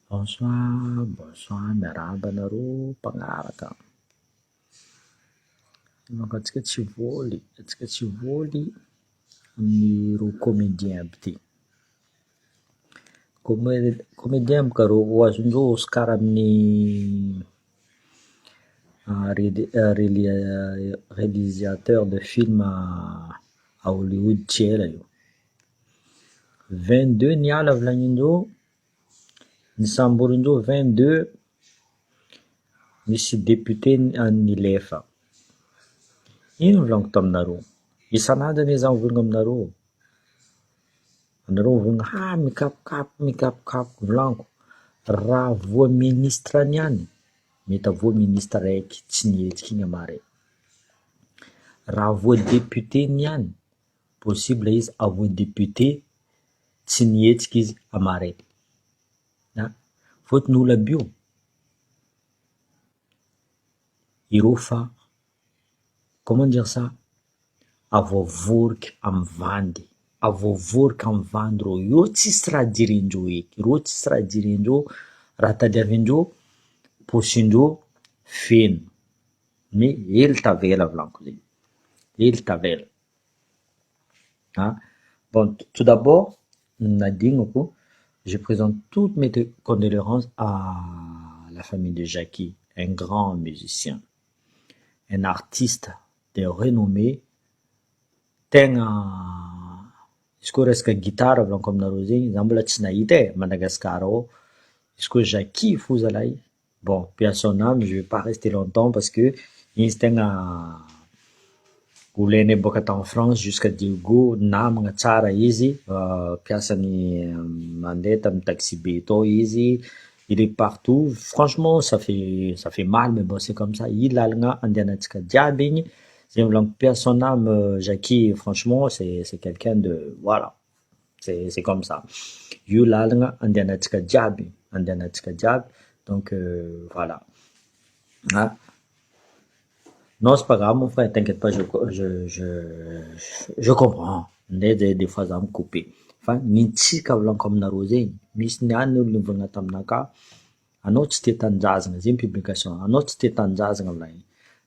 Bonsoir, bonsoir, miarahaba anareo mpagnaraka. Antsika tsy voly amin'ny ro comédien aby ty. Comédien boka rô azondreo Oscar amin'ny réalisateur de film à Hollywood tsy ela io. 22 niala volagnin-dreo, nisamborindreo 22, misy député nilefa. Ino volagniko taminareo? Isan'andro anie zaho mivolagna aminareo. Anareo mivolagna mikapokapo volagniko. Raha voa ministra niany, mety avoa ministra raiky tsy nihetsiky igny amare. Raha voa député niany, possible izy avoa député tsy nihetsiky izy amare. Fôtony olo aby io, ireo fa comment dire ça, avoavoriky amy vandy, avoavoriky amy vandy rô, io tsisy raha dirindreo eky, rô tsisy raha dirindreo, raha tadiavindreo, posindreo feno, mais hely tavela volagniko zegny, hely tavela. Bon, tout d'abord, nadignako, je présente toutes mes condoléances à la famille de Jackie, un grand musicien, un artiste de renommée, tegna izy koa resaka gitara volagniko aminareo zegny, za mbola tsy nahita Madagascar ao, izy koa Jackie fo zalahy, bon, paix à son âme, je vais pas rester longtemps parce que izy tegna olainay boka tany France jusqu'à Diego, namagna tsara izy, mpiasany mandeha tamin'ny taxi be tao izy, il est partout, franchement ça fait mal mais bon c'est comme ça, i lalagna andehanantsika jiaby igny, zay volagniko paix à son âme Jackie, franchement c'est quelqu'un de voilà, c'est comme ça. Io lalagna andehanantsika jiaby, donc voilà. Non, c'est pas grave, mon frère, t'inquiète pas, je comprends. Des fois, ça me coupe. Fa nintsika volagniko aminareo zegny, misy niany olo nivolagna taminaka, anao tsy te tanjazagna, zegny publication, anao tsy te tanjazagna volagny.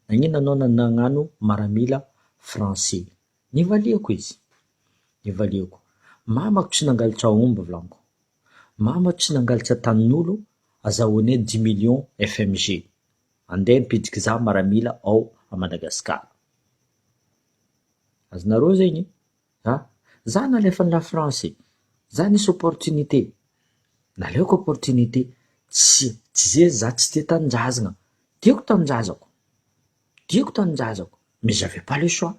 Nagnino anao nagnano maramila français? Nivaliako izy. Mamako tsy nangalatra omby volagniko. Mamako tsy nangalatra tanin'olo, azahoanay 10 millions FMG. Andeha nipidiky za maramila ao à Madagascar. Azonareo zegny, za nalefa la France, za nisy opportunité, naleoko opportunité, tsy zay za tsy te tanjazagna, tiako tanjazako, mais j'avais pas le choix.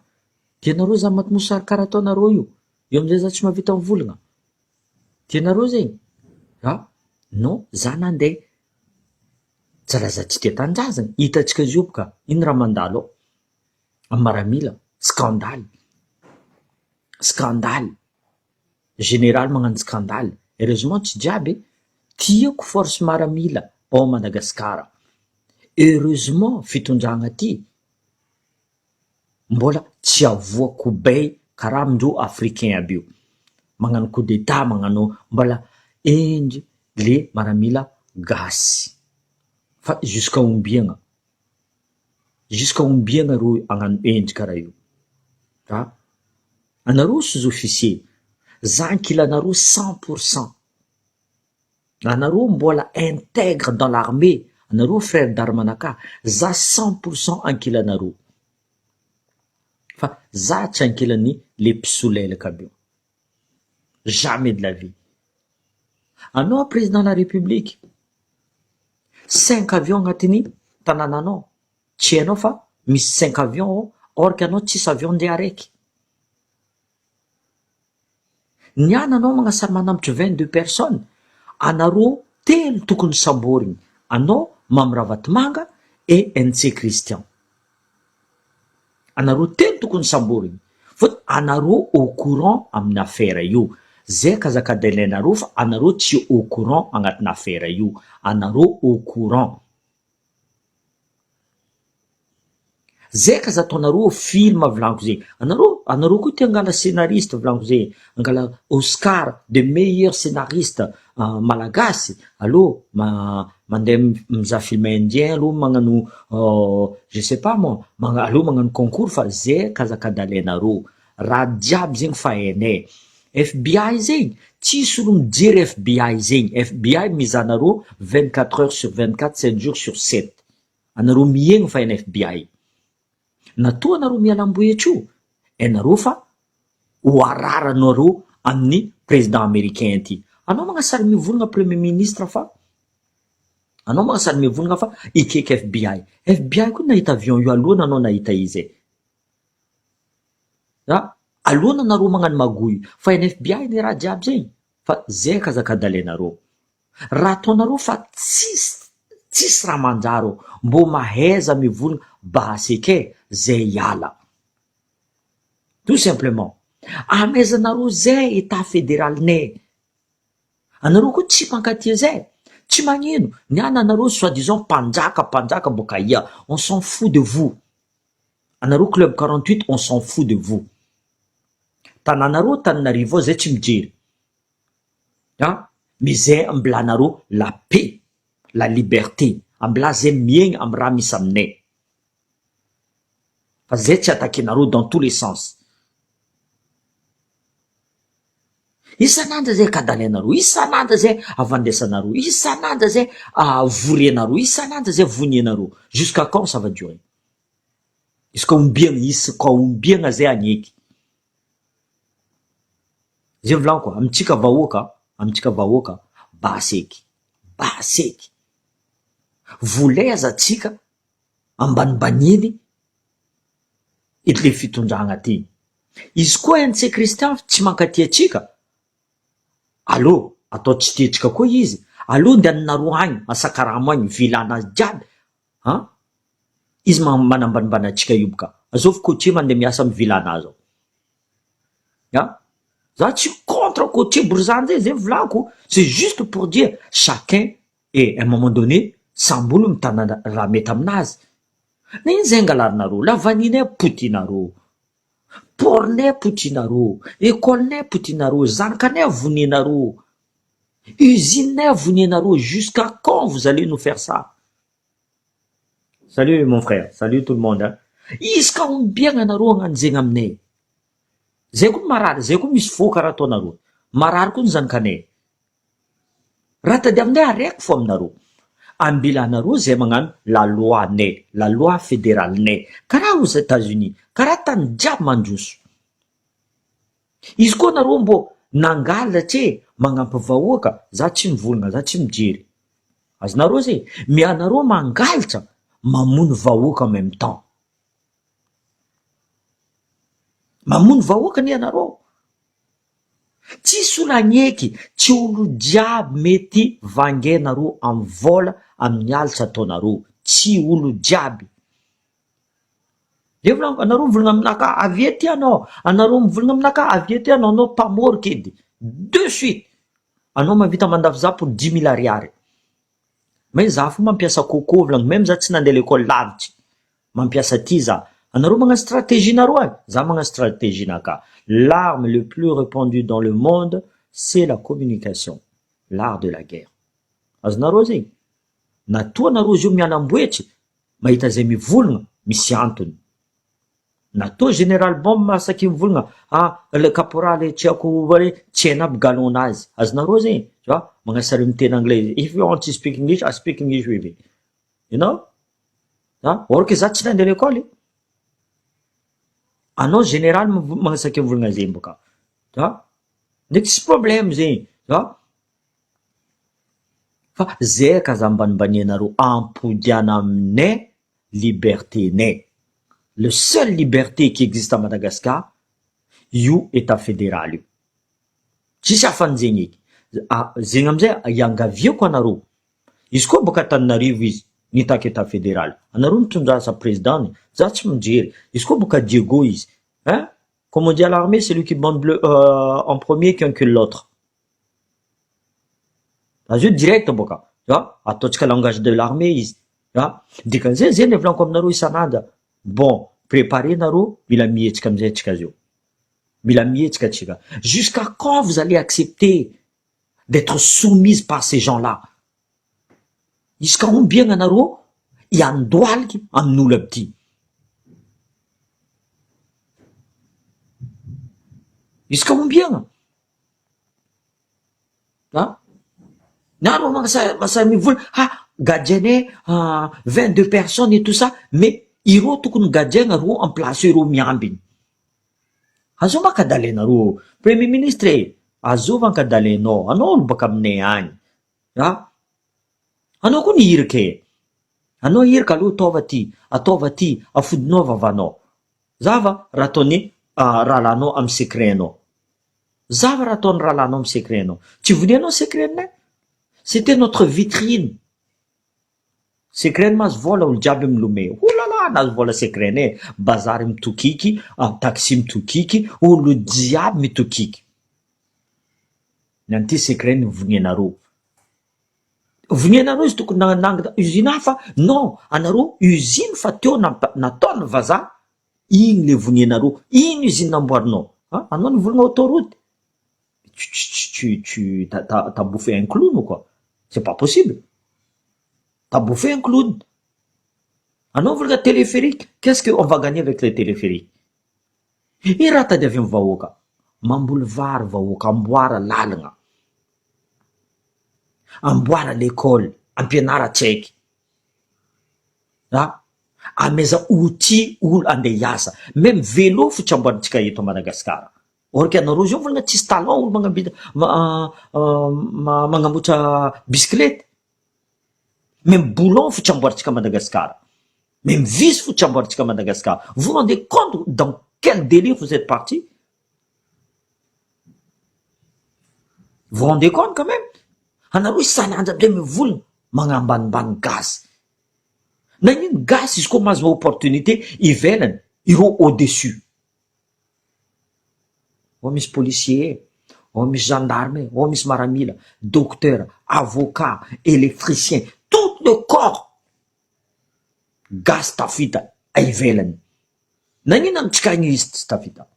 Tianareo za maty mosary karaha ataonareo io amizay za tsy mahavita mivolagna. Tianareo zegny? Non, za nandeha. Tsara za tsy te tanjazagna, hitantsika izy io boka, ino raha mandalo ao? Amy maramila, scandale. Général magnano scandale. Heureusement tsy jiaby, tiako force maramila ao Madagascar. Heureusement fitondragna ty mbola tsy avoako bay karaha amindreo africain aby io. Magnano coup d'état, magnano mbola endry le maramila gasy. Fa jusqu'à ombiagna reo agnano endry karaha io. Anareo sous-officier, za ankilanareo 100%. Anareo mbola intègre dans l'armée, anareo frère d'armanaka, za 100% ankilanareo. Fa za tsy ankilany le mpisolelaka aby io. Jamais de la vie. Anao président de la République, 5 avions agnatiny tanànanao, tsy hainao fa misy 5 avions ao, or que anao tsisy avion ndeha araiky. Niany anao magnasary manambotry 22 personnes, anareo telo tokony samborigny, anao Mamy Ravatomanga et NC Christian. Anareo telo tokony samborigny, fôtony anareo au courant amin'ny affaire io. Zay kazakadailainareo fa anareo tsy au courant agnatin'ny affaire io, anareo au courant. Zay ka za ataonareo film volagniko zegny. Anareo koa te angala scénariste volagniko zegny, angala Oscar de meilleur scénariste malagasy aloha mandeha mizaha film indien aloha magnano je sais pas moi aloha magnano concours fa zay kazakadalenareo raha jiaby zegny fa hainay FBI zegny tsisy olo mijery FBI zegny FBI mizanareo 24 heures sur 24 7 jours sur 7 anareo miegny fa haina FBI natoa anareo mialamboetro hainareo fa ho araranareo amin'ny président américain ty anao magnasary mivolagna premier ministre fa anao magnasary mivolagna fa ikaiky FBI koa nahita avion io alohana anao nahita izy alohana anareo magnano magoy fa haina FBI ny raha jiaby zegny fa zay kazakadalenareo raha ataonareo fa tsisy raha manjaro mbo mahaiza mivolagna basike zay hiala tout simplement amaizanareo zay état fédéralinay anareo koa tsy mankatia zay tsy magnino niana anareo soi-disant mpanjaka boka ia on s'en fout de vous anareo club 48 on s'en fout de vous tananareo Tananarivo zay tsy mijery mais zay ambilanareo la paix la liberté ambila zay miegny amy raha misy aminay fa zay tsy atakenareo dans tous les sens isanandra zay kadalenareo isanandra zay avandesanareo isanandra zay vorenareo isanandra zay vonienareo jusqu'à quand ça va durer iska ombiagna zay agneky zay volagno koa amitsika vahoaka baseky voleza tsika ambanibaniny ity le fitondragna ty izy koa NC Christian tsy mankatia tsika allo atao tsy tiatsika koa izy allo ndehananareo agny asakaramo agny vilanazy jiaby izy manambanimbany atsika io boka azovy coaché mandeha miasa amy vilanazy za tsy contre coaché borizany zay volako c'est juste pour dire chacun et à un moment donné sambolo mitana raha mety aminazy na iny zay angalarinareo lavaninay potinareo pornay potinareo écolenay potinareo zanakanay avonianareo usinenay avonianareo jusqu'à quand vous allez nous faire ça salut mon frère salut tout le monde izy ka ombiagna anareo agnano zegny aminay zay koa marary zay koa misy foka raha ataonareo marary koa ny zanakanay raha tadiavinay araiky fo aminareo ambilanareo zay magnano la loi nay la loi fédérale nay karaha aux États-Unis karaha tany jiaby mandroso izy koa nareo mbo nangalatry magnampy vahoaka za tsy mivolagna za tsy mijery azonareo zay mianareo mangalatra mamono vahoaka en même temps mamono vahoaka ny anareo tsisy olo agneky tsy olo jiaby mety vangenareo amy vola amin'ny alitra ataonareo tsy olo jiaby de volaniko anareo mivolagna aminaka avia ty anao anareo mivolagna aminaka avia ty anao mpamorika edy de suite anao mavita mandavy za pour 10 000 ariary mais za fo mampiasa coco volagno même za tsy nandeha l'école lavitsy mampiasa ty za anareo magnano stratégie nareo agny za magnano stratégie naka l'arme le plus répandue dans le monde c'est la communication l'art de la guerre azonareo zegny natoa nareo zio mianamboetry mahita zay mivolagna misy antony natoa général bombe masaky mivolagna le caporal tsy ako hoe tsy haina aby galonazy azonareo zegny magnasary miteny anglais if you want to speak English I speak English with you you know or que za tsy nandeha l'école anao général magnasaky mivolagna zegny boka ndraiky tsy problème zegny fa zay ka za mbanimbanianareo ampodiana aminay liberté nay le seul liberté qui existe à Madagascar io état fédéral io tsisy afan'zegny eky zegny amizay iangaviako anareo izy koa boka Tananarivo izy nitaky état fédéral anareo mitondra asa président za tsy mijery izy koa boka Diego izy comme on dit à l'armée c'est lui qui bande bleu en premier qui encule l'autre azo direct boka ataotsika langage de l'armée izy dikan'zay zay volaniko aminareo isanandra bon préparez nareo mila mihetsika amizay atsika zio mila mihetsika atsika jusqu'à quand vous allez accepter d'être soumise par ces gens-là. Izy ka ombiagna anareo hiandoaliky amin'olo aby ty. Izy ka ombiagna. Naro masa mivola, gadjanay 22 personnes et tout ça, mais ireo tokony gadjaigna ro en place ireo miambiny. Azova ankadalenareo, premier ministre azova ankadalenao, anao olo baka aminay agny. Anao koa nihirika e. Anao hirika aloha ataova ty, afodinao vavanao. Zava raha ataony rahalanao amy secretnao. Zava raha ataony rahalanao amy secretnao. Tsy volianao secretnay? C'était notre vitrine. Secret mahazo vola olo jiaby milome. Olala, nahazo vola secretnay. Bazary mitokiky, taxi mitokiky, olo jiaby mitokiky. Nanty secret ny vonianareo. Vonianareo izy tokony nanangina usine hafa? Non, anareo usine fa teo nataony vazaha. Igny le vonianareo. Ino usine namboarinao? Anao nivolagna autoroute. T'as bouffé un clown ou quoi? C'est pas possible. T'as bouffé un clown. Anao volagna téléphérique. Qu'est-ce qu'on va gagner avec le téléphérique? I raha tady avy amy vahoaka. Mamboly vary vahoaka, amboara lalagna. Amboara l'école, ampianara tsaiky. Ameza outil olo andeha hiasa. Même vélo fotsy amboarintsika eto Madagasikara. Or que anareo zio volagna tsisy talon olo magnamboatra bicyclette. Même boulon fotsy amboarintsika Madagasikara. Même vis fotsy amboarintsika Madagasikara. Vous vous rendez compte dans quel délire vous êtes parti? Vous vous rendez compte quand même? Anareo isan'andro amizay mivolagna magnambanimbany gaz. Na ino gaz izy koa mahazo opportunité ivelany ireo au-dessus. Misy policier, misy gendarme, misy maramila, docteur, avocat, électricien, tout le corps. Gaz tafita ivelany. Nanino amitsika igny izy tsy tafita?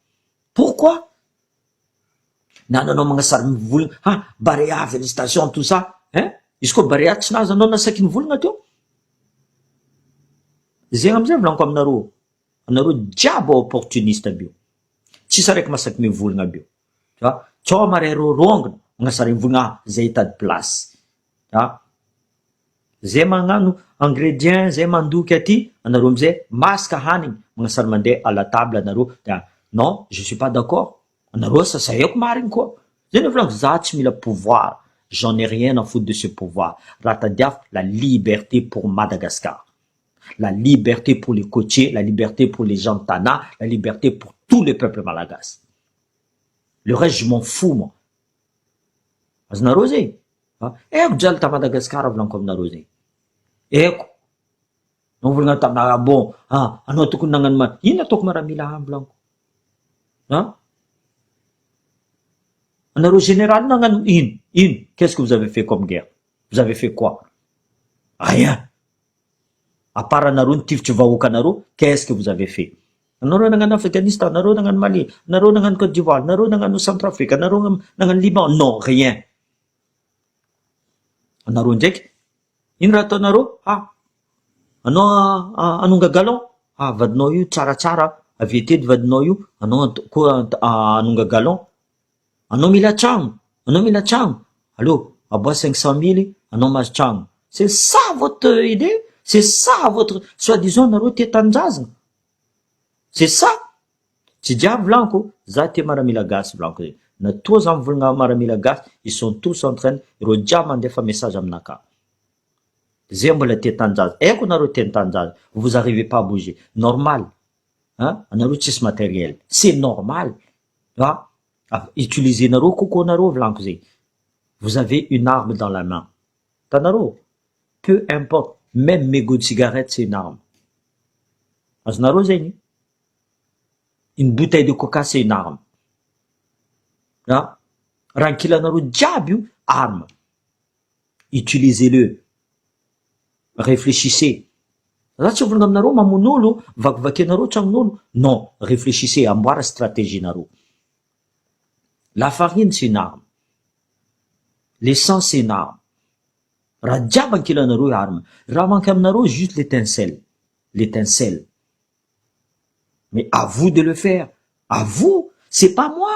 Pourquoi? Nananao magnasary mivolagna, Barea, félicitations, tout ça. Izy koa Barea tsy nahazo anao nasaky nivolagna teo. Zegny amizay volaniko aminareo. Anareo jiaby opportuniste aby io. Tsisy araiky masaky mivolagna aby io. Tsao maray rorongana magnasary mivolagna zay hitady place. Zay magnano ingrédient, zay mandoky aty, anareo amizay masaka hanigny magnasary mandeha à la table anareo. Non, je suis pas d'accord. Anareo sasayako marigny koa. Zay ny volaniko za tsy mila pouvoir. J'en ai rien à foutre de ce pouvoir. Raha tadiavy la liberté pour Madagascar. La liberté pour les côtiers, la liberté pour les gens de Tana, la liberté pour tout le peuple malagasy. Le reste, je m'en fous, moi. Azonareo zay? Eko jalo ta Madagascar volaniko aminareo zay. Eko. Nao volagna tamina bon, anao tokony nagnano ino ataoko maramila volaniko? Anareo général nagnano ino? Qu'est-ce que vous avez fait comme guerre? Vous avez fait quoi? Rien. À part anareo nitivitry vahoaka anareo, qu'est-ce que vous avez fait? Anareo nagnano Afghanistan, anareo nagnano Mali, anareo nagnano Côte d'Ivoire, anareo nagnano Centrafrique, anareo nagnano Liban. Non, rien. Anareo ndraiky, ino raha ataonareo? Anao anonga galon? Vadinao io tsaratsara, avy etedy vadinao io, anao koa anonga galon. Anao mila tragno, Allô, abois 500 000, anao mahazo tragno. C'est ça votre idée? C'est ça votre soi-disant nareo tia tanindrazana? C'est ça? Tsy jiaby volaniko, za tia maramila gasy volaniko zay. Natoa za mivolagna maramila gasy, ils sont tous en train, ireo jiaby mandefa message aminakahy. Zay mbola tia tanindrazana. Eko nareo tia tanindrazana. Vous arrivez pas à bouger. Normal. Anareo tsisy matériel. C'est normal. Utilisez nareo kokoa nareo volaniko zay. Vous avez une arme dans la main. Tanareo, peu importe. Même mégot de cigarette, c'est une arme. Azonareo zegny? Une bouteille de coca, c'est une arme. Raha ankilanareo jiaby io, arme. Utilisez-le. Réfléchissez. Za tsy volagna aminareo mamono olo, vakivakianareo tragnon'olo. Non, réfléchissez, amboara stratégie nareo. La farine, c'est une arme. l'essence c'est une arme. Raha jiaby ankilanareo arme. Raha manky aminareo juste l'étincelle. L'étincelle. Mais à vous de le faire. À vous. C'est pas moi.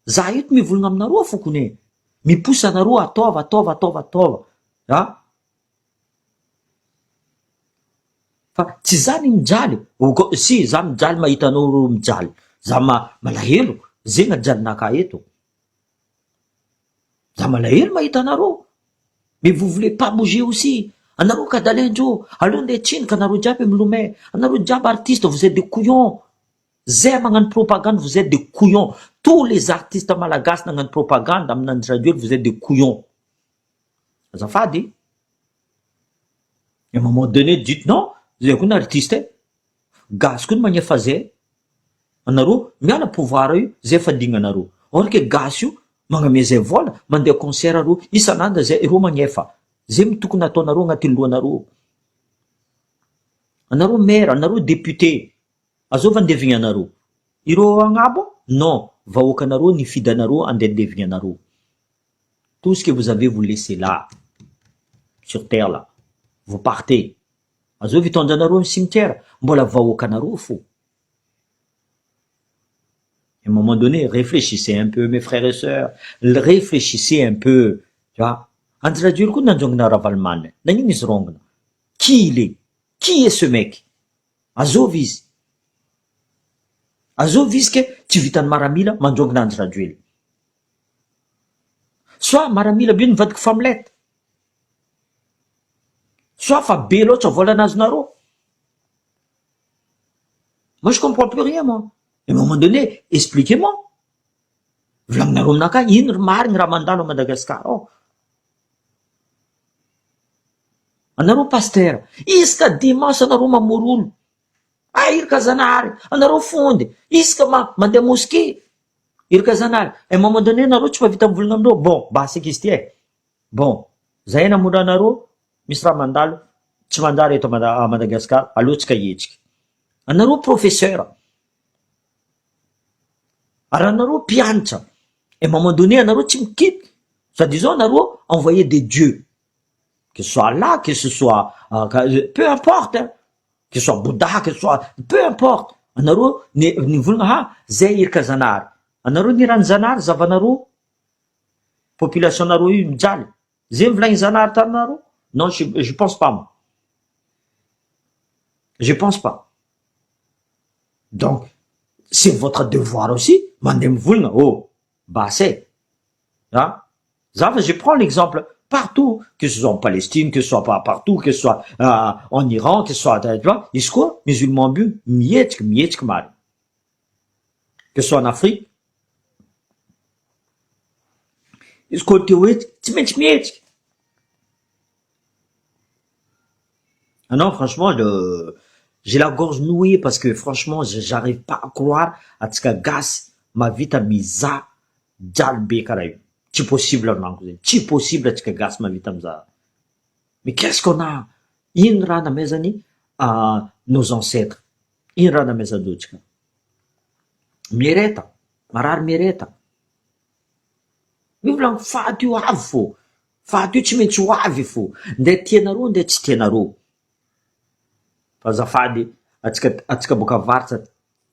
Zaho eto mivolagna aminareo fokony e. Miposa anareo ataova. Ha? Fa tsy zany mijaly. Si, za mijaly mahita anao mijaly. Za malahelo. Zegny ajalinaka eto. Za malahelo mahita anareo. Mais vous voulez pas bouger aussi. Anareo kadalendreo. Aleo ndeha trinika anareo jiaby milomay. Anareo jiaby artiste, vous êtes des couillons. Zay magnano propagande, vous êtes des couillons. Tous les artistes malagasy nagnano propagande amin'Andry Rajoelina, vous êtes des couillons. Azafady. À un moment donné, dites non, vous êtes un artiste. Gasy koa no magnefa zay. Anareo miala pouvoir io, zay fa digna anareo. Or que gasy io magname zay vola, mandeha concert areo, isan'andro zay ireo magnefa. Zay mitokony ataonareo agnaty lohanareo. Anareo maire, anareo député. Azova andevigny anareo. Ireo agnabo? Non. Vahoaka anareo, nifidy anareo, andeha andevigny anareo. Tout ce que vous avez, vous laissez là. Sur terre là. Vous partez. Azova hitondra anareo amin'ny cimetière. Mbola vahoaka anareo fo. À un moment donné, réfléchissez un peu, mes frères et sœurs. Réfléchissez un peu. Tu vois? Andry Rajoelina koa nanjongona Ravalomanana. Nagnino izy rongona? Qui il est? Qui est ce mec? Azova izy. Azova izy ke tsy vitany maramila manjongona Andry Rajoelina. Soit maramila be nivadiky familette. Soit fa be loatra vola nazonareo. Moi je comprends plus rien moi. À un moment donné, expliquez-moi. Volagninareo aminaka ino marigny raha mandalo à Madagascar ao. Anareo pasteur, isaka dimanche anareo mamory olo. Iraka Zanahary, anareo fondy, isaka mandeha mosquée. Iraka Zanahary. À un moment donné, anareo tsy mahavita mivolagna aminareo. Bon, basika izy ty e. Bon, zahay namory anareo, misy raha mandalo, tsy mandalo eto à Madagascar, alohatsika hetsika. Anareo professeur. Ary anareo mpianatra. À un moment donné, anareo tsy mikitiky. Soi-disant, anareo envoyé des dieux. Que ce soit là, que ce soit, peu importe, hein. Que ce soit Bouddha, que ce soit, peu importe. Anareo nivolagna zay iraka Zanahary. Anareo nirany Zanahary, zavanareo, population nareo io mijaly. Zay volagny Zanahary taminareo? Non, je pense pas moi. Je pense pas. Donc, c'est votre devoir aussi, mandeha mivolagna. Oh, basé. Hein? Je prends l'exemple partout, que ce soit en Palestine, que ce soit pas partout, que ce soit en Iran, que ce soit, tu vois, izy koa musulman bio mihetsika mary. Que ce soit en Afrique. Izy koa te hoe tsy maintsy mihetsika. Ah non, franchement, j'ai la gorge nouée parce que franchement, j'arrive pas à croire atsika gasy mavita mizaha jaly be karaha io. Tsy possible aminako zay. Tsy possible atsika gasy mavita mizaha. Mais qu'est-ce qu'on a? Ino raha namezany nos ancêtres? Ino raha namezandreo atsika? Miereta, marary miereta. Mivolagna faty io avy fô. Faty io tsy maintsy ho avy fô. Ndeha tianareo, ndeha tsy tianareo. Fa azafady, atsika boka avaratra,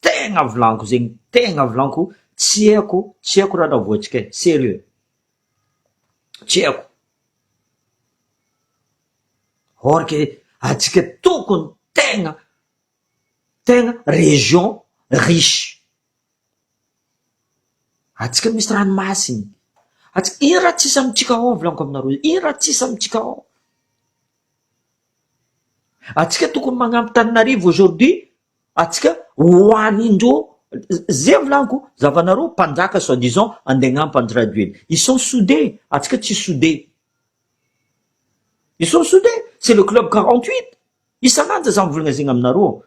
tegna volaniko zegny, tegna volaniko, tsy haiko raha voatsika e, sérieux. Tsy haiko. Or que atsika tokony tegna région riche. Atsika misy ranomasiny. Atsika ino raha tsisy amitsika ao volaniko aminareo, ino raha tsisy amitsika ao? Atsika tokony magnampy Tananarivo aujourd'hui, atsika hoanindreo. Zay volaniko, zavanareo mpanjaka soi-disant andeha agnampy Andry Rajoelina. Ils sont soudés, atsika tsy soudés. Ils sont soudés, c'est le club 48. Isan'andro za mivolagna zegny aminareo.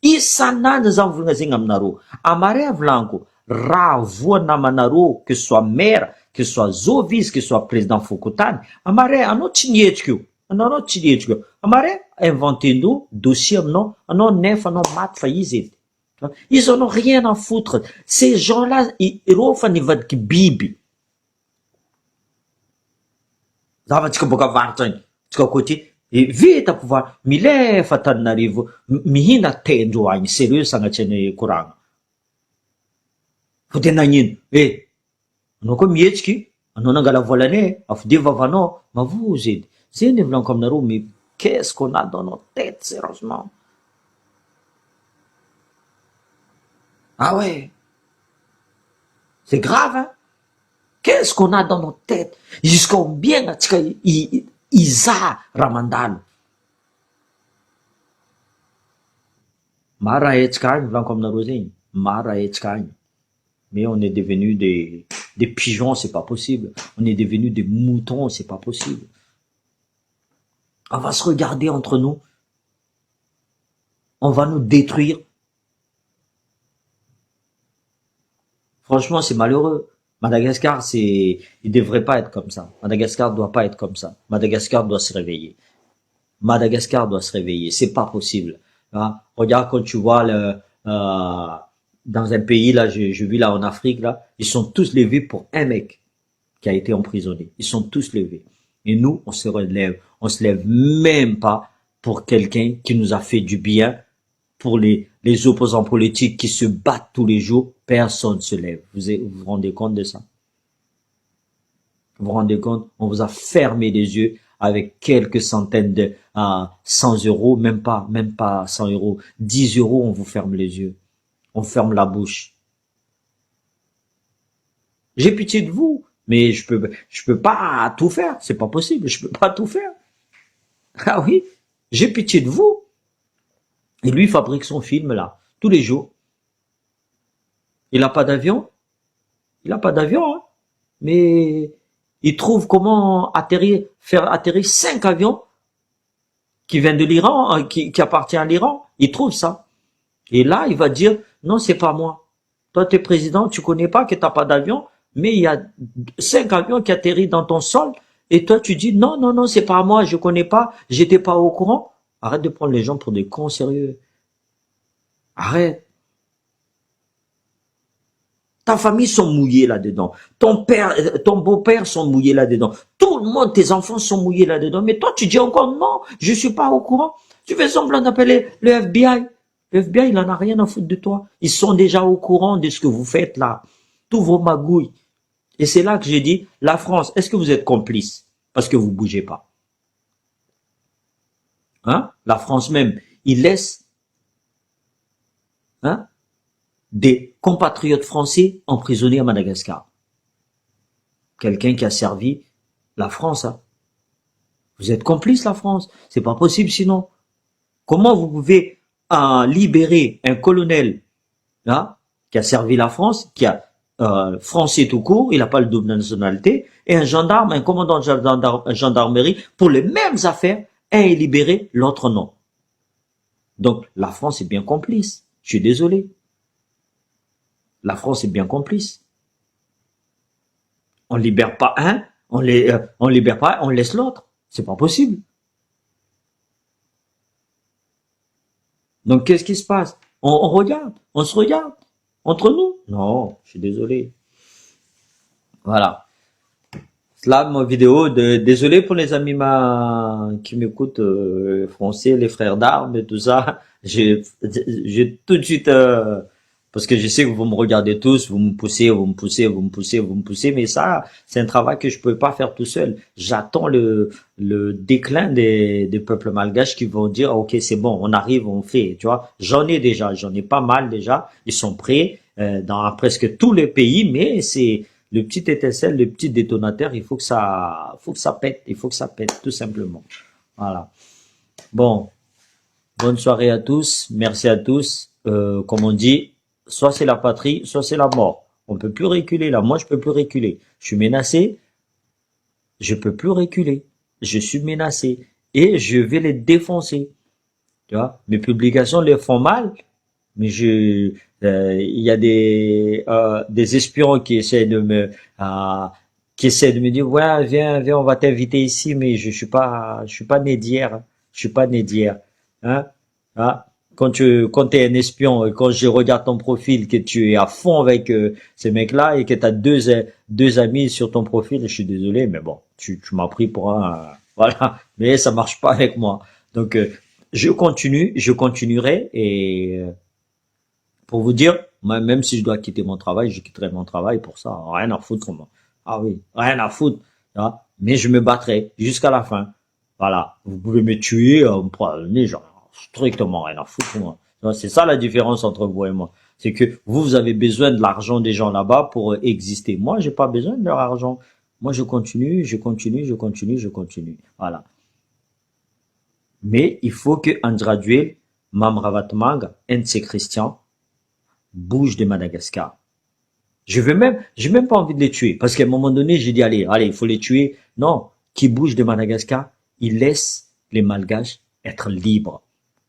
Isan'andro za mivolagna zegny aminareo. Amaray volaniko, raha voa namanareo, que ce soit maire, que ce soit Zoviz, que ce soit président Fokotany, amaray anao tsy nihetsika io. Anao tsy nihetsika io. Amaray inventendreo dossier aminao, anao nefa anao maty fa izy edy. Ils en ont rien à foutre. Ces gens-là, ireo fa nivadiky biby. Zavatsika boka avaritra any. Tsika koty vita pouvoir milefa Tananarivo mihina tendro agny sérieux sagnatsiany koragna. Fa tena nagnino? Anao koa mihetsiky, anao nangala volanay, afide vavanao, mavozo edy. Zay ny volaniko aminareo, mais qu'est-ce qu'on a dans notre tête, sérieusement? Ah ouais, c'est grave, hein? Qu'est-ce qu'on a dans notre tête? Jusqu'à combien atsika iza raha mandalo? Maro raha hetsika agny volaniko aminareo zegny, maro raha hetsika agny. Mais on est devenu des pigeons, c'est pas possible. On est devenu des moutons, c'est pas possible. On va se regarder entre nous. On va nous détruire. Franchement, c'est malheureux. Madagascar, il devrait pas être comme ça. Madagascar doit pas être comme ça. Madagascar doit se réveiller. Madagascar doit se réveiller. C'est pas possible. Hein? Regarde quand tu vois dans un pays, là, j'ai vu là en Afrique, là, ils sont tous levés pour un mec qui a été emprisonné. Ils sont tous levés. Et nous, on se relève. On se lève même pas pour quelqu'un qui nous a fait du bien, pour les opposants politiques qui se battent tous les jours. Personne se lève. Vous rendez compte de ça? Vous vous rendez compte? On vous a fermé les yeux avec quelques centaines de 100 euros, même pas 100 euros, 10 euros, on vous ferme les yeux. On ferme la bouche. J'ai pitié de vous, mais je peux pas tout faire. C'est pas possible. Je peux pas tout faire. Ah oui, j'ai pitié de vous. Et lui, il fabrique son film là, tous les jours. Il n'a pas d'avion. Il n'a pas d'avion, hein. Mais il trouve comment faire atterrir 5 avions qui viennent de l'Iran, qui appartiennent à l'Iran. Il trouve ça. Et là, il va dire, non, c'est pas moi. Toi, tu es président, tu connais pas que t'as pas d'avion, mais il y a 5 avions qui atterrissent dans ton sol. Et toi, tu dis, non, non, non, c'est pas moi, je connais pas, j'étais pas au courant. Arrête de prendre les gens pour des cons sérieux. Arrête. Ta famille sont mouillés là-dedans. Ton père, ton beau-père sont mouillés là-dedans. Tout le monde, tes enfants sont mouillés là-dedans. Mais toi, tu dis encore non, je suis pas au courant. Tu fais semblant d'appeler le FBI. Le FBI, il en a rien à foutre de toi. Ils sont déjà au courant de ce que vous faites là. Tous vos magouilles. Et c'est là que j'ai dit, la France, est-ce que vous êtes complice? Parce que vous bougez pas. Hein? La France même, il laisse, hein, des compatriotes français emprisonnés à Madagascar. Quelqu'un qui a servi la France, hein. Vous êtes complice, la France. C'est pas possible sinon. Comment vous pouvez libérer un colonel, hein, qui a servi la France, qui a français tout court, il n'a pas le double nationalité, et un gendarme, un commandant de gendarmerie, pour les mêmes affaires, un est libéré, l'autre non. Donc la France est bien complice. Je suis désolé. La France est bien complice. On libère pas un, on libère pas un, on laisse l'autre. C'est pas possible. Donc qu'est-ce qui se passe? On regarde, on se regarde entre nous. Non, je suis désolé. Voilà. Là, ma vidéo, désolé pour les amis qui m'écoutent français, les frères d'armes et tout ça. J'ai tout de suite parce que je sais que vous me regardez tous, vous me poussez, vous me poussez, vous me poussez, vous me poussez, mais ça, c'est un travail que je peux pas faire tout seul. J'attends le déclin des peuples malgaches qui vont dire, ok, c'est bon, on arrive, on fait, tu vois. J'en ai pas mal déjà. Ils sont prêts dans presque tous les pays, mais c'est le petit étincelle, le petit détonateur, il faut que ça pète, il faut que ça pète, tout simplement. Voilà. Bon, bonne soirée à tous, merci à tous. Comme on dit, soit c'est la patrie, soit c'est la mort. On peut plus reculer là. Moi, je peux plus reculer. Je suis menacé. Je peux plus reculer. Je suis menacé et je vais les défoncer. Tu vois, mes publications les font mal, mais il y a des espions qui essaient de me dire ouais, viens, on va t'inviter ici, mais je suis pas né d'hier. Je suis pas né d'hier. Hein? Ah, Quand t'es un espion et quand je regarde ton profil, que tu es à fond avec ces mecs-là et que t'as deux amis sur ton profil, je suis désolé, mais bon, tu m'as pris pour un, voilà, mais ça marche pas avec moi. Donc, je continuerai et pour vous dire, moi, même si je dois quitter mon travail, je quitterai mon travail pour ça. Rien à foutre, moi. Ah oui, rien à foutre. Hein. Mais je me battrai jusqu'à la fin. Voilà. Vous pouvez me tuer, me prendre le nez, genre, strictement rien à foutre, moi. C'est ça la différence entre vous et moi. C'est que vous avez besoin de l'argent des gens là-bas pour exister. Moi, j'ai pas besoin de leur argent. Moi, je continue, je continue, je continue, je continue. Voilà. Mais il faut que Andraduel, Mamravatmang, un de ces chrétiens, bouge de Madagascar. J'ai même pas envie de les tuer. Parce qu'à un moment donné, j'ai dit, allez, il faut les tuer. Non. Qui bouge de Madagascar, il laisse les Malgaches être libres.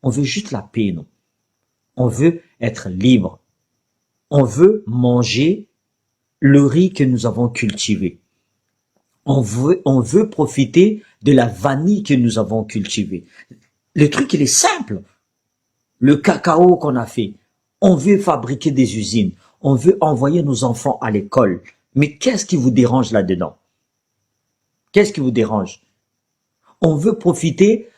On veut juste la paix, non. On veut être libre. On veut manger le riz que nous avons cultivé. On veut profiter de la vanille que nous avons cultivée. Le truc, il est simple. Le cacao qu'on a fait. On veut fabriquer des usines. On veut envoyer nos enfants à l'école. Mais qu'est-ce qui vous dérange là-dedans? Qu'est-ce qui vous dérange? On veut profiter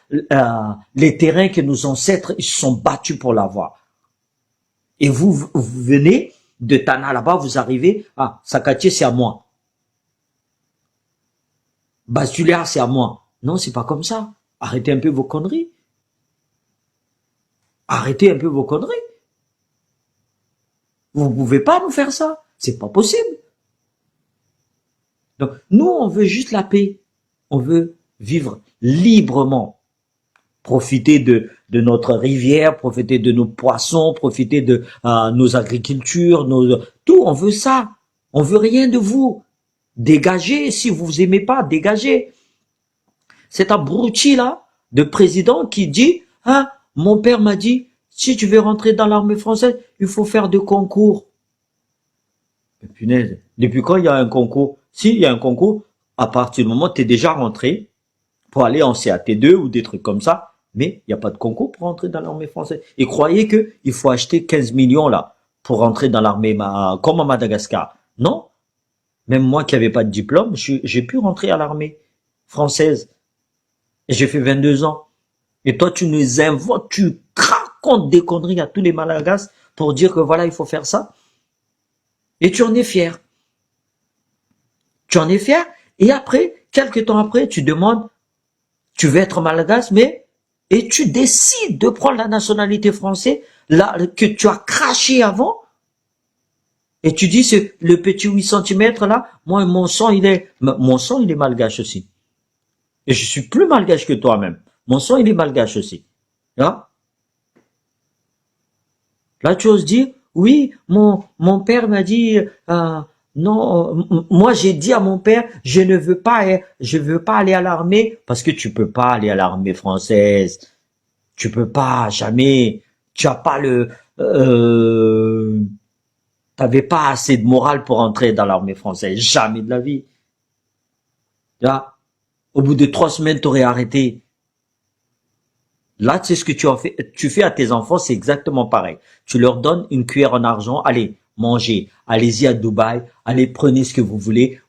les terrains que nos ancêtres ils se sont battus pour l'avoir. Et vous venez de Tana là-bas, vous arrivez, ah, Sakatier c'est à moi. Basuliar c'est à moi. Non, c'est pas comme ça. Arrêtez un peu vos conneries. Arrêtez un peu vos conneries. Vous pouvez pas nous faire ça. C'est pas possible. Donc, nous, on veut juste la paix. On veut vivre librement. Profiter de notre rivière, profiter de nos poissons, profiter de nos agricultures, tout, on veut ça. On veut rien de vous. Dégagez, si vous aimez pas, dégagez. C'est abruti là, de président qui dit, hein, mon père m'a dit, si tu veux rentrer dans l'armée française, il faut faire des concours. Mais punaise, depuis quand il y a un concours? Si, il y a un concours, à partir du moment où tu es déjà rentré pour aller en CAT2 ou des trucs comme ça, mais il n'y a pas de concours pour rentrer dans l'armée française. Et croyez que il faut acheter 15 millions là pour rentrer dans l'armée comme à Madagascar. Non, même moi qui n'avais pas de diplôme, j'ai pu rentrer à l'armée française. Et j'ai fait 22 ans. Et toi, tu nous inventes, tu racontes des conneries à tous les Malagas pour dire que voilà, il faut faire ça. Et tu en es fier. Tu en es fier. Et après, quelques temps après, tu demandes, tu veux être Malagas, mais, et tu décides de prendre la nationalité française, là, que tu as craché avant. Et tu dis, c'est le petit 8 cm là, moi, mon sang, il est malgache aussi. Et je suis plus malgache que toi-même. Mon sang, il est malgache aussi. Là, tu oses dire, oui, mon père m'a dit, non, moi j'ai dit à mon père, je veux pas aller à l'armée parce que tu peux pas aller à l'armée française. Tu peux pas, jamais. Tu as pas t'avais pas assez de morale pour entrer dans l'armée française. Jamais de la vie. Là, au bout de 3 semaines, t'aurais arrêté. Là, tu sais ce que tu fais à tes enfants, c'est exactement pareil. Tu leur donnes une cuillère en argent, allez, mangez, allez-y à Dubaï, allez, prenez ce que vous voulez,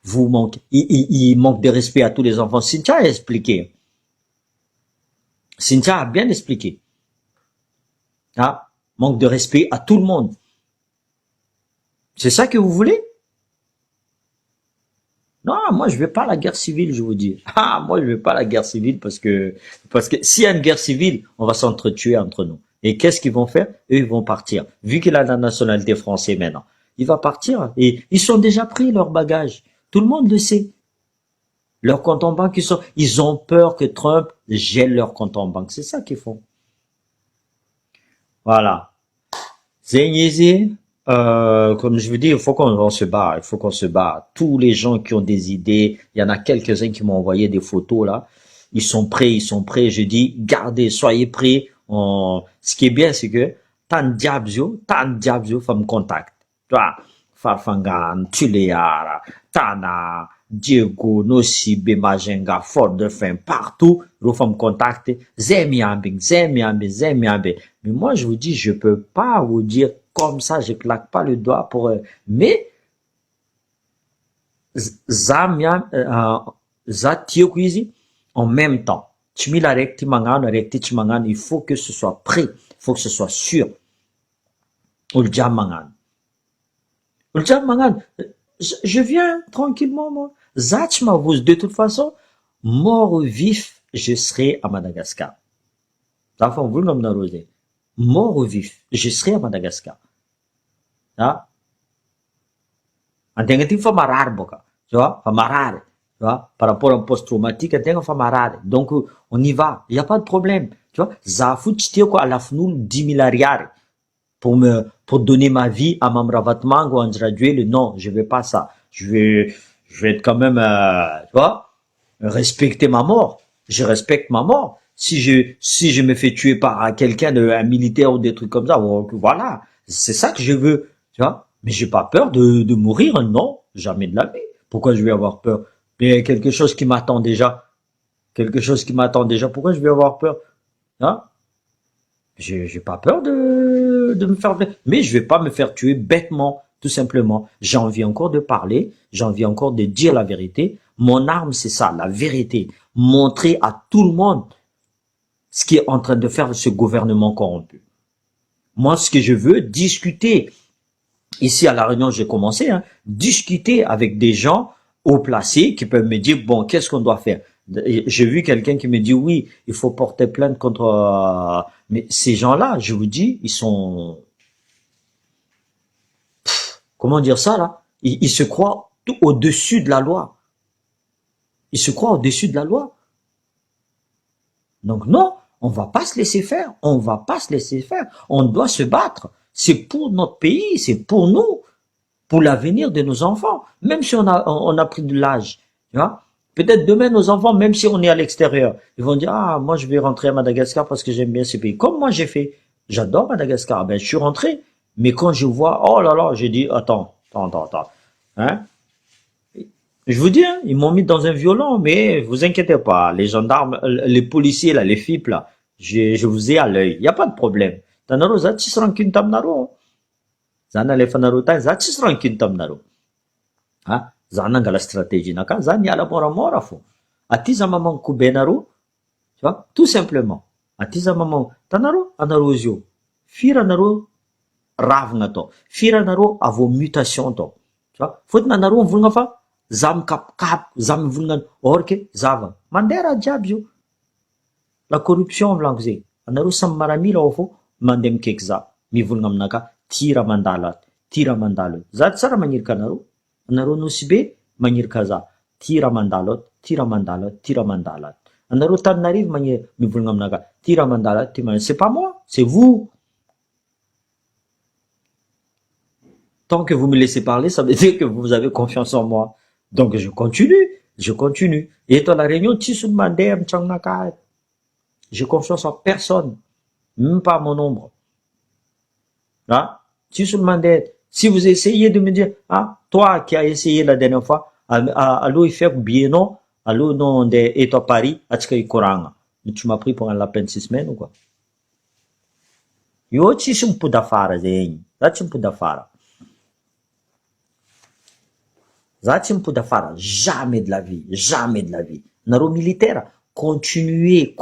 il manque de respect à tous les enfants. Cynthia a expliqué. Cynthia a bien expliqué. Ah, manque de respect à tout le monde. C'est ça que vous voulez? Non, moi je vais pas à la guerre civile, je vous dis. Ah, moi je vais pas à la guerre civile parce que s'il y a une guerre civile, on va s'entretuer entre nous. Et qu'est-ce qu'ils vont faire? Eux, ils vont partir. Vu qu'il a la nationalité française maintenant, il va partir et ils sont déjà pris leurs bagages. Tout le monde le sait. Leurs comptes en banque, ils ont peur que Trump gèle leurs comptes en banque. C'est ça qu'ils font. Voilà. Zénizi, comme je vous dis, il faut qu'on se bat, il faut qu'on se bat. Tous les gens qui ont des idées, il y en a quelques-uns qui m'ont envoyé des photos là. Ils sont prêts, ils sont prêts. Je dis, gardez, soyez prêts. Ce qui est bien, c'est que tant Diabzio, faut me contacter. Tu vois, Farfangan, Tuléara, Tana, Diego, Nosibe, Majenga, Fort de Fin, partout, il faut me contacter. Zemiambe. Mais moi, je vous dis, je peux pas vous dire comme ça, je claque pas le doigt pour... mais, za tieko izy, en même temps. Tsy mila araiky ty magnano, araiky ty tsy magnano. Il faut que ce soit prêt. Il faut que ce soit sûr. Olo jiaby magnano. Olo jiaby magnano. Je viens tranquillement, moi. Za tsy mavozo. De toute façon, mort ou vif, je serai à Madagascar. Za fa mivolagna aminareo zay. Mort ou vif, je serai à Madagascar. Ah. Antegna ty fa marary boka. Tu vois, fa marary. Tu vois, par rapport à post-traumatique, antegna fa marary. Donc, on y va. Il n'y a pas de problème. Tu vois, za foot tsy tiako alafin'olo 10 000 ariary pour donner ma vie à Mamravatmang ou Andra Duel. Non, je vais pas ça. Je vais être quand même, tu vois, respecter ma mort. Je respecte ma mort. Si je me fais tuer par quelqu'un, un militaire ou des trucs comme ça, voilà. C'est ça que je veux. Tu vois. Mais j'ai pas peur de mourir, non. Jamais de la vie. Pourquoi je vais avoir peur? Mais quelque chose qui m'attend déjà. Quelque chose qui m'attend déjà. Pourquoi je vais avoir peur? Hein? J'ai pas peur de me faire, mais je vais pas me faire tuer bêtement, tout simplement. J'ai envie encore de parler, j'ai envie encore de dire la vérité. Mon arme, c'est ça, la vérité. Montrer à tout le monde ce qui est en train de faire ce gouvernement corrompu. Moi, ce que je veux, discuter. Ici, à La Réunion, j'ai commencé, discuter avec des gens haut placés qui peuvent me dire, bon, qu'est-ce qu'on doit faire? J'ai vu quelqu'un qui me dit, oui, il faut porter plainte contre... mais ces gens-là, je vous dis, ils sont... comment dire ça, là? Ils se croient au-dessus de la loi. Ils se croient au-dessus de la loi. Donc non, on va pas se laisser faire. On va pas se laisser faire. On doit se battre. C'est pour notre pays, c'est pour nous, pour l'avenir de nos enfants. Même si on a pris de l'âge, tu vois. Peut-être demain, nos enfants, même si on est à l'extérieur, ils vont dire, ah, moi, je vais rentrer à Madagascar parce que j'aime bien ce pays. Comme moi, j'ai fait. J'adore Madagascar. Ben, je suis rentré. Mais quand je vois, oh là là, j'ai dit, attends. Hein? Je vous dis, ils m'ont mis dans un violon, mais vous inquiétez pas. Les gendarmes, les policiers, là, les FIP, là, je vous ai à l'œil. Il n'y a pas de problème. Tanaro, za tsisy rancune taminareo. Za nalefanareo tany, za tsisy rancune taminareo. Ah, za nangala stratégie naka, za niala moramora fo. Aty za mamango kobenareo, tu vois, tout simplement. Aty za mamango, tanareo, anareo zio. Firy anareo ravina tao. Firy anareo avo mutation tao. Tu vois, fotony anareo mivolagna fa za mikapokapoka, za mivolagna or ke zava. Mandeha raha jiaby io. La corruption volanko zay. Anareo samy maramila ao fo mandeha mikaiky za. Mivolagna aminaka, tira mandalo ato, tira mandalo ato. Za tsara magnirika anareo. Anareo nosy be magnirika za. Tira mandalo ato, tira mandalo ato, tira mandalo ato. Anareo Tananarivo mivolagna aminaka, tira mandalo ato, tira mandalo ato. C'est pas moi, c'est vous. Tant que vous me laissez parler, ça veut dire que vous avez confiance en moi. Donc je continue. Et toi, La Réunion, tsisy mandeha amin'ny tragnonaka. J'ai confiance en personne, même pas mon ombre. Ah, tsisy mandeha. Si vous essayez de me dire, ah, toi qui as essayé la dernière fois, allô, il fait bien non, allô, non, et toi Paris, atsika ikoragna. Mais tu m'as pris pour un lapin de 6 semaines ou quoi? Io tsisy mipody afara zegny. Za tsy mipody afara. Ça, tu me peux faire jamais de la vie, jamais de la vie. Naro militaire, continuez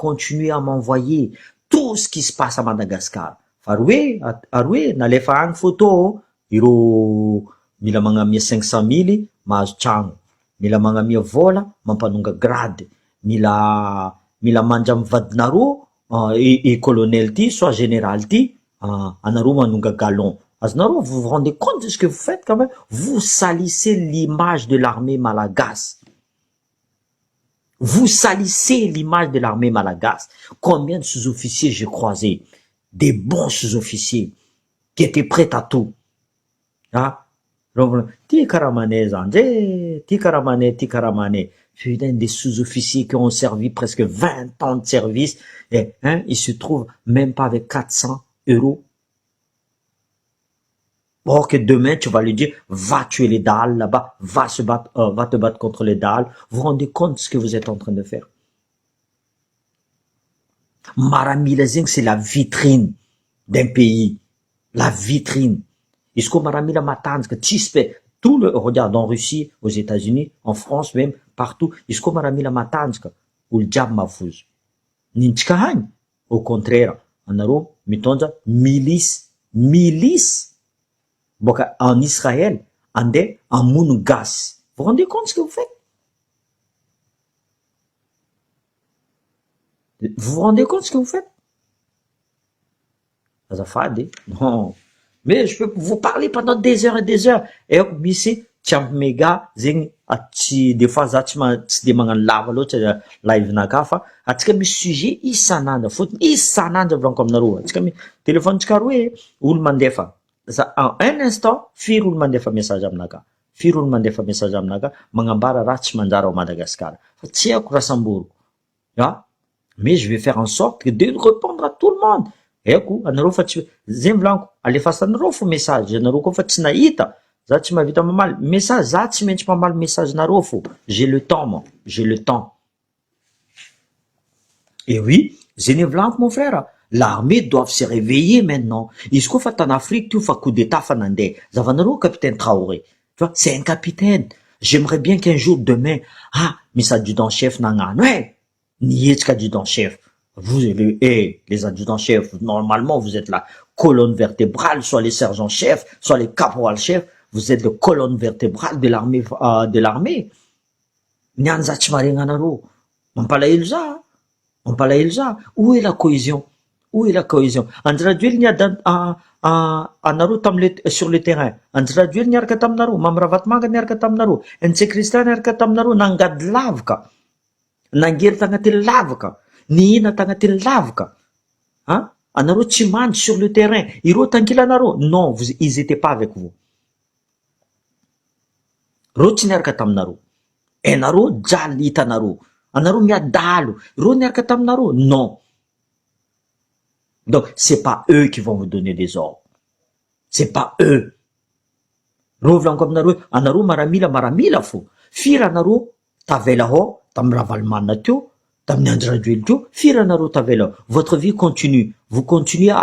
à m'envoyer tout ce qui se passe à Madagascar. Aroe, nalefa agny photo, iro mila magnamia 500 000 mahazo tragno, mila magnamia vola mampanonga grade, mila manja amy vadinareo et colonel ty, soit général ty, anareo manonga galon. Azonareo, vous vous rendez compte de ce que vous faites quand même? Vous salissez l'image de l'armée malagasse. Vous salissez l'image de l'armée malagasse. Combien de sous-officiers j'ai croisé? Des bons sous-officiers qui étaient prêts à tout. Ah, ti karamane zanje, ti karamane. Putain, des sous-officiers qui ont servi presque 20 ans de service, et ils se trouvent même pas avec 400 €. Or que demain, tu vas lui dire, va tuer les Dalles là-bas, va te battre contre les Dalles. Vous vous rendez compte de ce que vous êtes en train de faire? Maramila Zing, c'est la vitrine. d'un pays, la vitrine. Izy koa maramila matanjaka, tsisy pe, tout le, regarde, en Russie, aux États-Unis, en France même, partout, izy koa maramila matanjaka, olo jiaby mavozo. Nintsika hagny, au contraire, anareo mitondra milice, boka en Israël, andeha hamono gasy. Vous vous rendez compte ce que vous faites? Vous vous rendez compte ce que vous faites? Azafady, non. Mais je peux vous parler pendant des heures et des heures. Et misy tsy ampy méga zegny tsy des fois za tsy de magnano lava loatra live-naka fa atsika misy sujet isan'andro fotony isan'andro volaniko aminareo atsika téléphone-tsika roe olo mandefa za en un instant firy olo mandefa message aminaka firy olo mandefa message aminaka magnambara raha tsy manjary ao Madagascar fa tsy haiko raha samboriko mais je vais faire en sorte de répondre à tout le monde. Eko anareo fa tsy zegny volaniko alefasanareo fo message anareo koa fa tsy nahita za tsy mahavita mamaly message za tsy maintsy mamaly message nareo fo j'ai le temps moi j'ai le temps. Et oui zegny volaniko mon frère l'armée doit se réveiller maintenant izy koa fa tany Afrique tio fa coup d'état fa nandeha zavanareo capitaine Traoré tu vois c'est un capitaine. J'aimerais bien qu'un jour demain misy adjudant chef nagnano nietsika adjudant chef. Vous, les adjudants-chefs, normalement, vous êtes la colonne vertébrale, soit les sergents-chefs, soit les caporal-chefs. Vous êtes la colonne vertébrale de l'armée. Nyanza Tchimarenganaro. On parle ça. Où est la cohésion? Où est la cohésion? Andraduel n'y a Anaro sur le terrain. Andraduel n'y a Katamnaro. Mamravatmanga n'y a Katamnaro. Nse Christian n'y a Katamnaro. Nangad lavka. Nangir tangatil lavka. Nihina tagnatin'ny lavaka anareo tsy mandry sur le terrain ireo tankila anareo non ils étaient pas avec vous reo tsy niaraka taminareo anareo jaly hitanareo anareo miadalo reo niaraka taminareo non. Donc c'est pas eux qui vont vous donner des ordres, c'est pas eux. Reo volaniko aminareo anareo maramila fo firy anareo tavela ao tamin'ny Ravalomanina teo tamin'ny Andry Rajoelina teo firy anareo tavela votre vie continue, vous continuez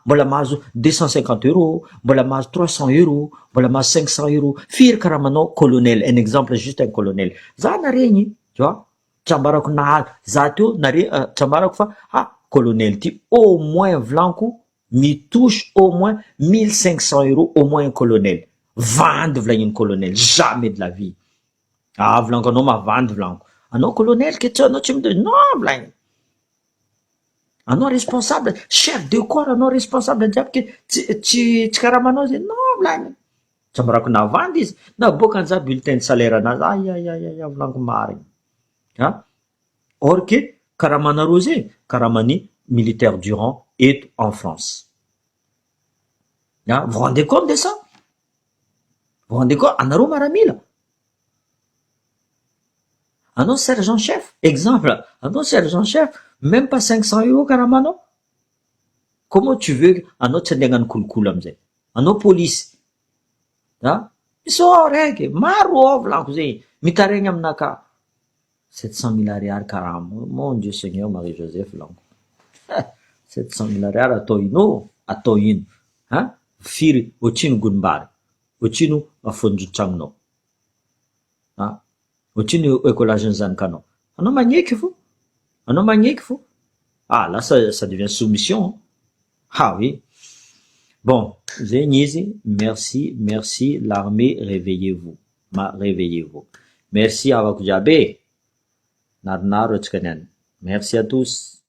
mbola mahazo 250 €, mbola mahazo 300 €, mbola mahazo 500 €, firy karaha manao colonel, un exemple juste un colonel za naregny tu vois tsambarako nahazo za teo tsambarako fa colonel ty au moins volaniko mitouche au moins 1500 € au moins un colonel vandy volagniny colonel jamais de la vie volaniko anao mavandy volaniko anao colonel ke tsy anao tsy midony non volagny anao responsable chef de corps anao responsable jiaby ke tsy karaha manao zay non volagny tsambarako navandy izy na boka anza bulletin de salaire anazy ay volaniko marigny or que karaha manareo zay karaha mani militaire Durand est en France. Vous vous rendez compte de ça? Vous vous rendez compte? Anareo maramila. Anao sergent-chef, exemple, anao sergent-chef, même pas 500 € karaha manao. Comment tu veux anao tsy andeha hagnano kolokolo amizay? Anao police. Misy raiky, maro ao volaniko zay, mitaregny aminaka 700 000 ariary karaha mon Dieu Seigneur Marie-Joseph volaniko. 700 000 ariary atao ino? Firy otrino gonimbary, otrino afonjotranonao, otrino écolage zanakanao. Anao magneky fo, là ça devient soumission. Oui. Bon, zegny izy, merci l'armée, réveillez-vous. Réveillez-vous. Merci avako jiaby. Naronaro atsika niany. Merci à tous.